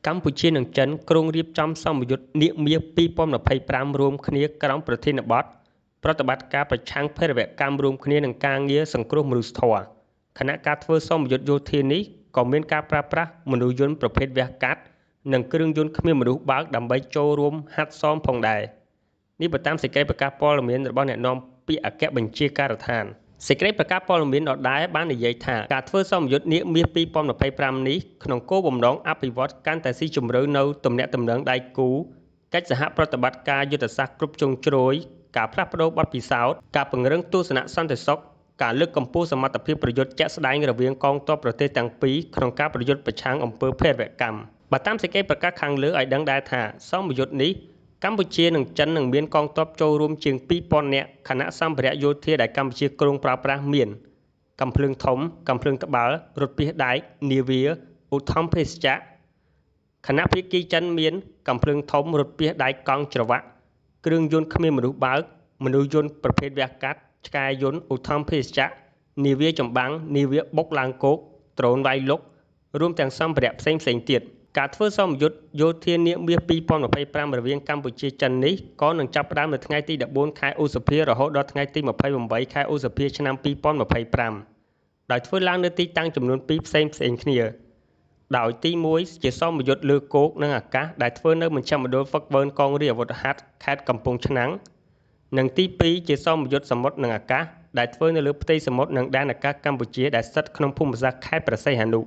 កម្ពុជានិងចិនគ្រោងរៀបចំសម្ពយុទ្ធនាគមាស2025រួមគ្នាក្រោមប្រធានបទប្រតិបត្តិការប្រឆាំងភេរវកម្មរួមគ្នានឹងការងារសង្គ្រោះមនុស្សធម៌ខណៈការធ្វើសម្ពយុទ្ធយោធានេះក៏មានការប្រើប្រាស់មនុស្សយន្តប្រភេទវះកាត់និងគ្រឿងយន្តគ្មានមនុស្សបើកដើម្បីចូលរួមហាត់សមផងដែរនេះបើតាមសេចក្តីប្រកាសព័ត៌មានរបស់អ្នកនាំពាក្យអគ្គបញ្ជាការដ្ឋានសេចក្តីប្រកាសព័ត៌មានដដែលបាននិយាយថាការធ្វើសម្ពយុទ្ធនាគមាស2025នេះក្នុងគោលបំណងអភិវឌ្ឍកាន់តែស៊ីជម្រៅនៅទំនាក់ទំនងដៃគូកិច្ចសហប្រតិបត្តិការយុទ្ធសាស្ត្រគ្រប់ជ្រុងជ្រោយការផ្លាស់ប្តូរបទពិសោធន៍ការពង្រឹងទស្សនៈសន្តិសុខការលើកកម្ពស់សមត្ថភាពប្រយុទ្ធជាក់ស្ដែងរវាងកងទ័ពប្រទេសទាំងពីរក្នុងការប្រយុទ្ធប្រឆាំងអំពើភេរវកម្មបើតាមសេចក្តីប្រកាសខាងលើឲ្យដឹងដែរថាសម្ពយុទ្ធនេះកម្ពុជានិងចិននឹងមានកងទ័ពចូលរួមជាង 2000 នាក់ខណៈសម្ភារៈយោធាដែលកម្ពុជាគ្រោងប្រើប្រាស់មានកាំភ្លើងធំកាំភ្លើងត្បាល់រថពាសដែកនាវាឧទ្ធម្ភាគចក្រខណៈភាគីចិនមានកាំភ្លើងធំរថពាសដែកកង់ច្រវាក់គ្រឿងយន្តគ្មានមនុស្សបើកមនុស្សយន្តប្រភេទវះកាត់ឆ្កែយន្តឧទ្ធម្ភាគចក្រនាវាចម្បាំងនាវាបុកឡើងគោកដ្រូនវាយលុករួមទាំងសម្ភារៈផ្សេងទៀតការធ្វើសម្ពយុទ្ធយោធានាគមាស2025រវាងកម្ពុជាចិននេះក៏នឹងចាប់ផ្ដើមនៅថ្ងៃទី14ខែឧសភារហូតដល់ថ្ងៃទី28ខែឧសភាឆ្នាំ2025ដោយធ្វើឡើងនៅទីតាំងចំនួន2ផ្សេងគ្នាដោយទី1ជាសម្ពយុទ្ធលើគោកនិងអាកាសដែលធ្វើនៅមជ្ឈមណ្ឌលហ្វឹកហ្វឺនកងរាជអាវុធហត្ថខេត្តកំពង់ឆ្នាំងនិងទី2ជាសម្ពយុទ្ធសមុទ្រនិងអាកាសដែលធ្វើនៅលើផ្ទៃសមុទ្រនិងដែនអាកាសកម្ពុជាដែលស្ថិតក្នុងភូមិសាស្ត្រខេត្តព្រះសីហនុ